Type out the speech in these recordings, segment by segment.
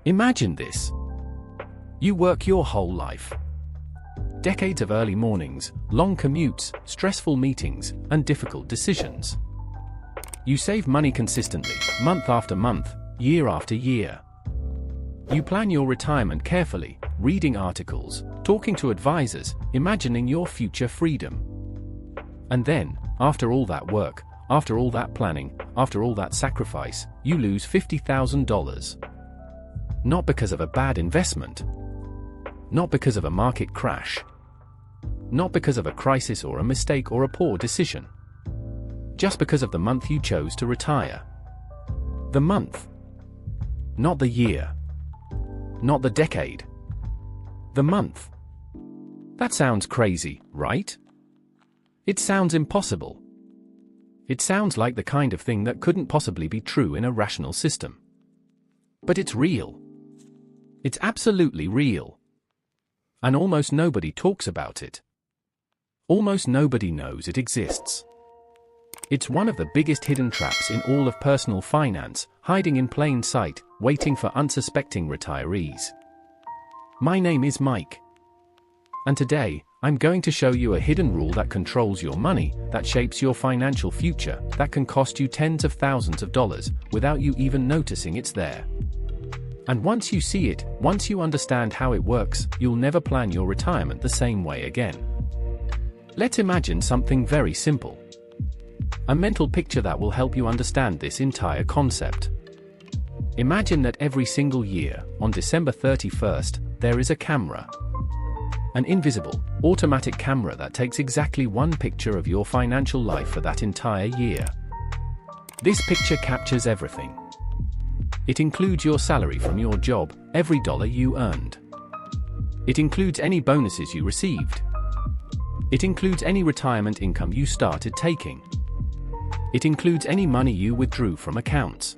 Imagine this. You work your whole life. Decades of early mornings, long commutes, stressful meetings, and difficult decisions. You save money consistently, month after month, year after year. You plan your retirement carefully, reading articles, talking to advisors, imagining your future freedom. And then, after all that work, after all that planning, after all that sacrifice, you lose $50,000. Not because of a bad investment. Not because of a market crash. Not because of a crisis or a mistake or a poor decision. Just because of the month you chose to retire. The month. Not the year. Not the decade. The month. That sounds crazy, right? It sounds impossible. It sounds like the kind of thing that couldn't possibly be true in a rational system. But it's real. It's absolutely real. And almost nobody talks about it. Almost nobody knows it exists. It's one of the biggest hidden traps in all of personal finance, hiding in plain sight, waiting for unsuspecting retirees. My name is Mike. And today, I'm going to show you a hidden rule that controls your money, that shapes your financial future, that can cost you tens of thousands of dollars, without you even noticing it's there. And once you see it, once you understand how it works, you'll never plan your retirement the same way again. Let's imagine something very simple. A mental picture that will help you understand this entire concept. Imagine that every single year, on December 31st, there is a camera. An invisible, automatic camera that takes exactly one picture of your financial life for that entire year. This picture captures everything. It includes your salary from your job, every dollar you earned. It includes any bonuses you received. It includes any retirement income you started taking. It includes any money you withdrew from accounts.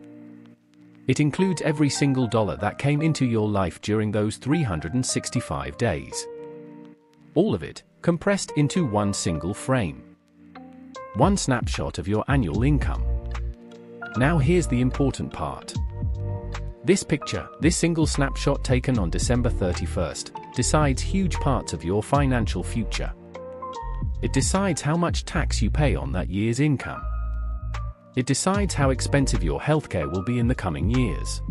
It includes every single dollar that came into your life during those 365 days. All of it, compressed into one single frame. One snapshot of your annual income. Now here's the important part. This picture, this single snapshot taken on December 31st, decides huge parts of your financial future. It decides how much tax you pay on that year's income. It decides how expensive your healthcare will be in the coming years.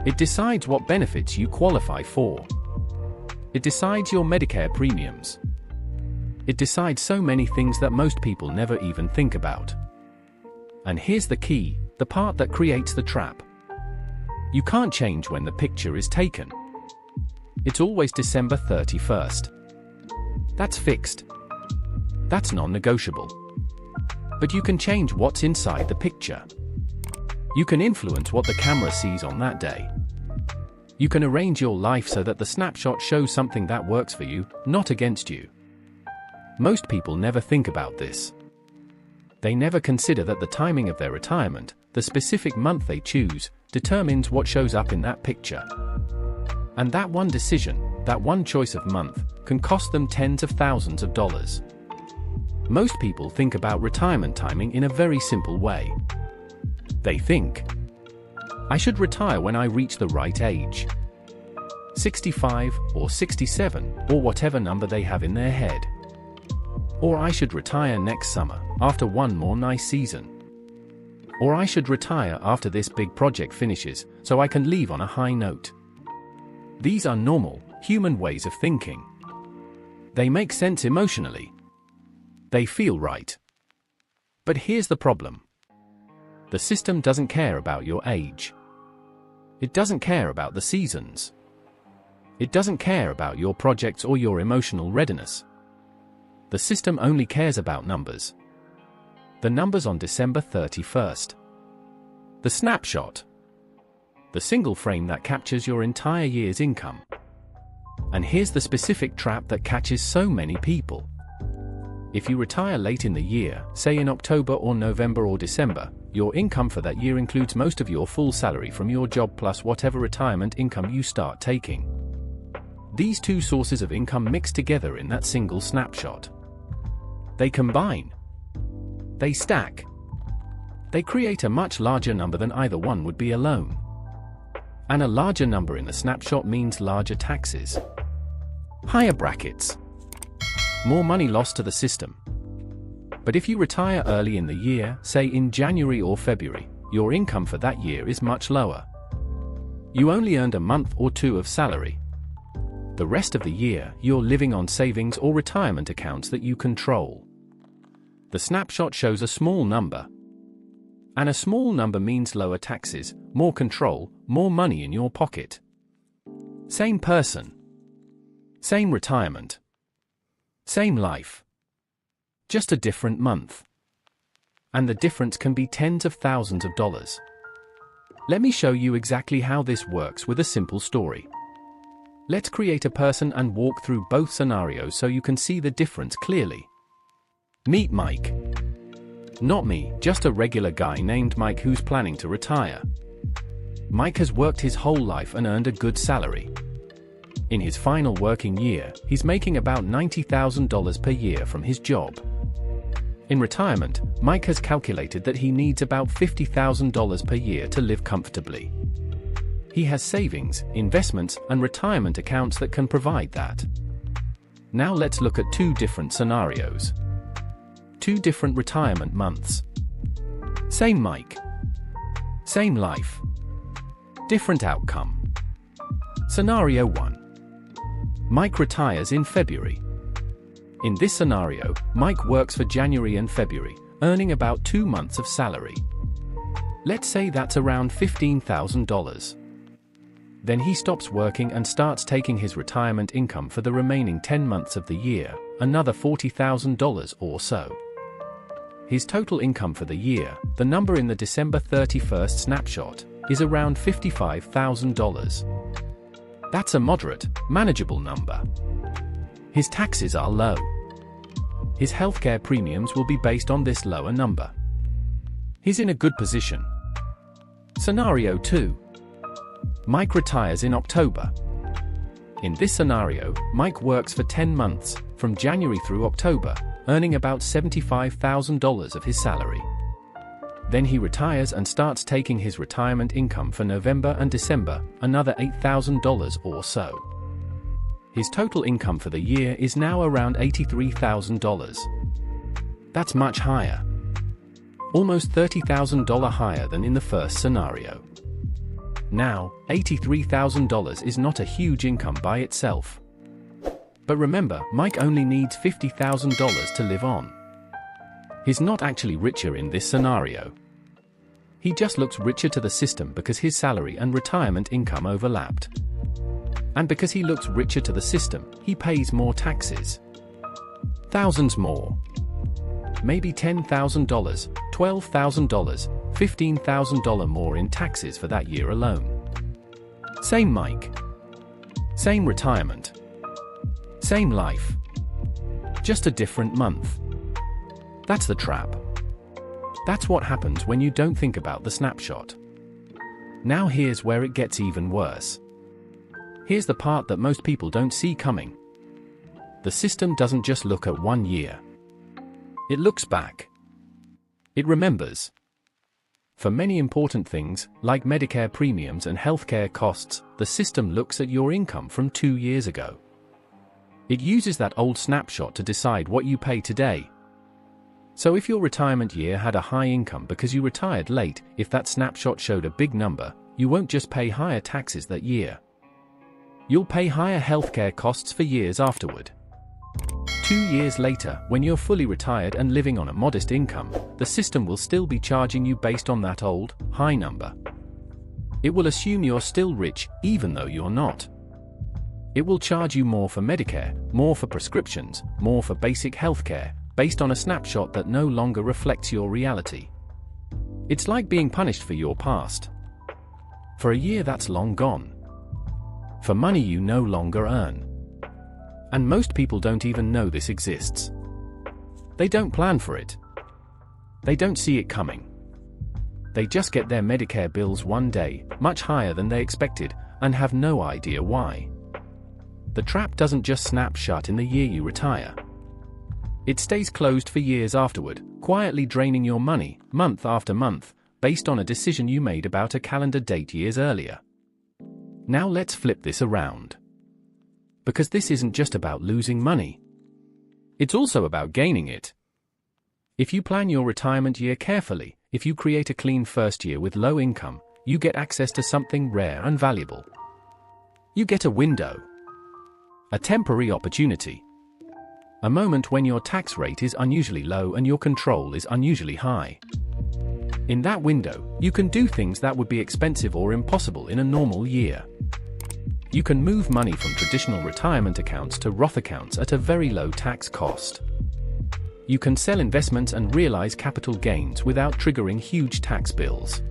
It decides what benefits you qualify for. It decides your Medicare premiums. It decides so many things that most people never even think about. And here's the key, the part that creates the trap. You can't change when the picture is taken. It's always December 31st. That's fixed. That's non-negotiable. But you can change what's inside the picture. You can influence what the camera sees on that day. You can arrange your life so that the snapshot shows something that works for you, not against you. Most people never think about this. They never consider that the timing of their retirement, the specific month they choose, determines what shows up in that picture. And that one decision, that one choice of month, can cost them tens of thousands of dollars. Most people think about retirement timing in a very simple way. They think, I should retire when I reach the right age. 65 or 67 or whatever number they have in their head. Or I should retire next summer, after one more nice season. Or I should retire after this big project finishes, so I can leave on a high note. These are normal, human ways of thinking. They make sense emotionally. They feel right. But here's the problem. The system doesn't care about your age. It doesn't care about the seasons. It doesn't care about your projects or your emotional readiness. The system only cares about numbers. The numbers on December 31st. The snapshot. The single frame that captures your entire year's income. And here's the specific trap that catches so many people. If you retire late in the year, say in October or November or December, your income for that year includes most of your full salary from your job plus whatever retirement income you start taking. These two sources of income mix together in that single snapshot. They combine. They stack. They create a much larger number than either one would be alone. And a larger number in the snapshot means larger taxes. Higher brackets. More money lost to the system. But if you retire early in the year, say in January or February, your income for that year is much lower. You only earned a month or two of salary. The rest of the year, you're living on savings or retirement accounts that you control. The snapshot shows a small number. And a small number means lower taxes, more control, more money in your pocket. Same person. Same retirement. Same life. Just a different month. And the difference can be tens of thousands of dollars. Let me show you exactly how this works with a simple story. Let's create a person and walk through both scenarios so you can see the difference clearly. Meet Mike. Not me, just a regular guy named Mike who's planning to retire. Mike has worked his whole life and earned a good salary. In his final working year, he's making about $90,000 per year from his job. In retirement, Mike has calculated that he needs about $50,000 per year to live comfortably. He has savings, investments, and retirement accounts that can provide that. Now let's look at two different scenarios. Two different retirement months. Same Mike. Same life. Different outcome. Scenario 1. Mike retires in February. In this scenario, Mike works for January and February, earning about 2 months of salary. Let's say that's around $15,000. Then he stops working and starts taking his retirement income for the remaining 10 months of the year, another $40,000 or so. His total income for the year, the number in the December 31st snapshot, is around $55,000. That's a moderate, manageable number. His taxes are low. His healthcare premiums will be based on this lower number. He's in a good position. Scenario 2. Mike retires in October. In this scenario, Mike works for 10 months, from January through October, earning about $75,000 of his salary. Then he retires and starts taking his retirement income for November and December, another $8,000 or so. His total income for the year is now around $83,000. That's much higher. Almost $30,000 higher than in the first scenario. Now, $83,000 is not a huge income by itself. But remember, Mike only needs $50,000 to live on. He's not actually richer in this scenario. He just looks richer to the system because his salary and retirement income overlapped. And because he looks richer to the system, he pays more taxes. Thousands more. Maybe $10,000, $12,000, $15,000 more in taxes for that year alone. Same Mike. Same retirement. Same life. Just a different month. That's the trap. That's what happens when you don't think about the snapshot. Now here's where it gets even worse. Here's the part that most people don't see coming. The system doesn't just look at 1 year. It looks back. It remembers. For many important things, like Medicare premiums and healthcare costs, the system looks at your income from 2 years ago. It uses that old snapshot to decide what you pay today. So if your retirement year had a high income because you retired late, if that snapshot showed a big number, you won't just pay higher taxes that year. You'll pay higher healthcare costs for years afterward. 2 years later, when you're fully retired and living on a modest income, the system will still be charging you based on that old, high number. It will assume you're still rich, even though you're not. It will charge you more for Medicare, more for prescriptions, more for basic healthcare, based on a snapshot that no longer reflects your reality. It's like being punished for your past. For a year that's long gone. For money you no longer earn. And most people don't even know this exists. They don't plan for it. They don't see it coming. They just get their Medicare bills one day, much higher than they expected, and have no idea why. The trap doesn't just snap shut in the year you retire. It stays closed for years afterward, quietly draining your money, month after month, based on a decision you made about a calendar date years earlier. Now let's flip this around. Because this isn't just about losing money. It's also about gaining it. If you plan your retirement year carefully, if you create a clean first year with low income, you get access to something rare and valuable. You get a window. A temporary opportunity. A moment when your tax rate is unusually low and your control is unusually high. In that window, you can do things that would be expensive or impossible in a normal year. You can move money from traditional retirement accounts to Roth accounts at a very low tax cost. You can sell investments and realize capital gains without triggering huge tax bills.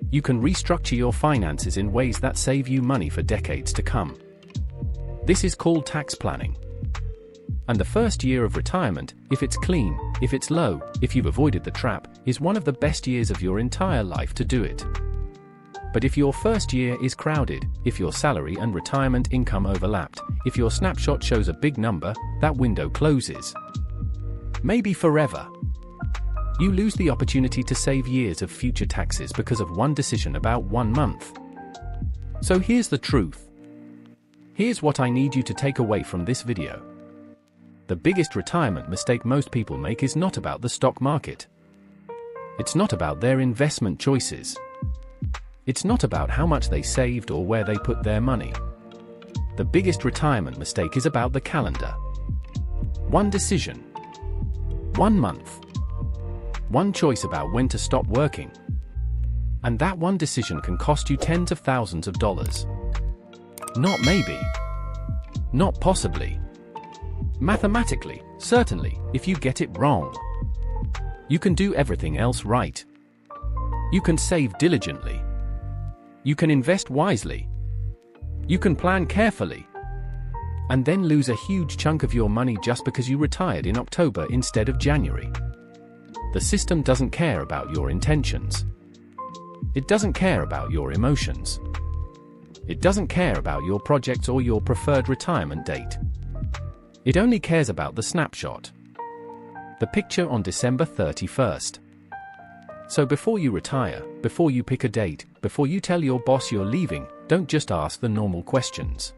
You can restructure your finances in ways that save you money for decades to come. This is called tax planning. And the first year of retirement, if it's clean, if it's low, if you've avoided the trap, is one of the best years of your entire life to do it. But if your first year is crowded, if your salary and retirement income overlapped, if your snapshot shows a big number, that window closes. Maybe forever. You lose the opportunity to save years of future taxes because of one decision about 1 month. So here's the truth. Here's what I need you to take away from this video. The biggest retirement mistake most people make is not about the stock market. It's not about their investment choices. It's not about how much they saved or where they put their money. The biggest retirement mistake is about the calendar. One decision. 1 month. One choice about when to stop working. And that one decision can cost you tens of thousands of dollars. Not maybe. Not possibly. Mathematically, certainly, if you get it wrong. You can do everything else right. You can save diligently. You can invest wisely. You can plan carefully. And then lose a huge chunk of your money just because you retired in October instead of January. The system doesn't care about your intentions. It doesn't care about your emotions. It doesn't care about your projects or your preferred retirement date. It only cares about the snapshot. The picture on December 31st. So before you retire, before you pick a date, before you tell your boss you're leaving, don't just ask the normal questions.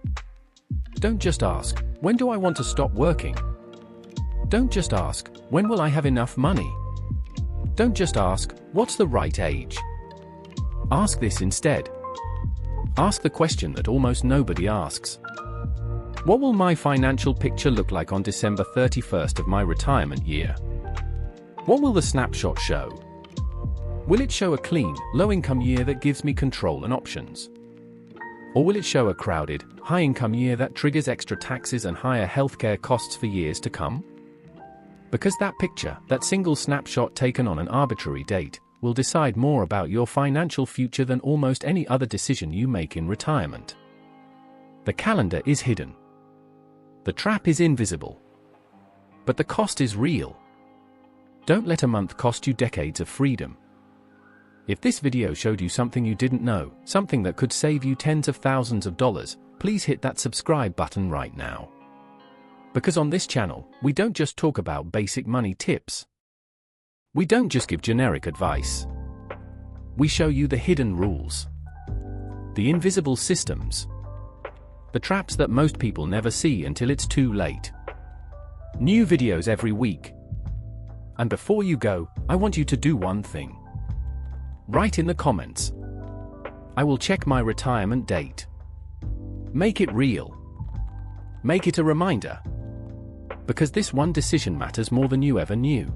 Don't just ask, when do I want to stop working? Don't just ask, when will I have enough money? Don't just ask, what's the right age? Ask this instead. Ask the question that almost nobody asks. What will my financial picture look like on December 31st of my retirement year? What will the snapshot show? Will it show a clean, low-income year that gives me control and options? Or will it show a crowded, high-income year that triggers extra taxes and higher healthcare costs for years to come? Because that picture, that single snapshot taken on an arbitrary date, will decide more about your financial future than almost any other decision you make in retirement. The calendar is hidden. The trap is invisible. But the cost is real. Don't let a month cost you decades of freedom. If this video showed you something you didn't know, something that could save you tens of thousands of dollars, please hit that subscribe button right now. Because on this channel, we don't just talk about basic money tips. We don't just give generic advice. We show you the hidden rules. The invisible systems. The traps that most people never see until it's too late. New videos every week. And before you go, I want you to do one thing. Write in the comments. I will check my retirement date. Make it real. Make it a reminder. Because this one decision matters more than you ever knew.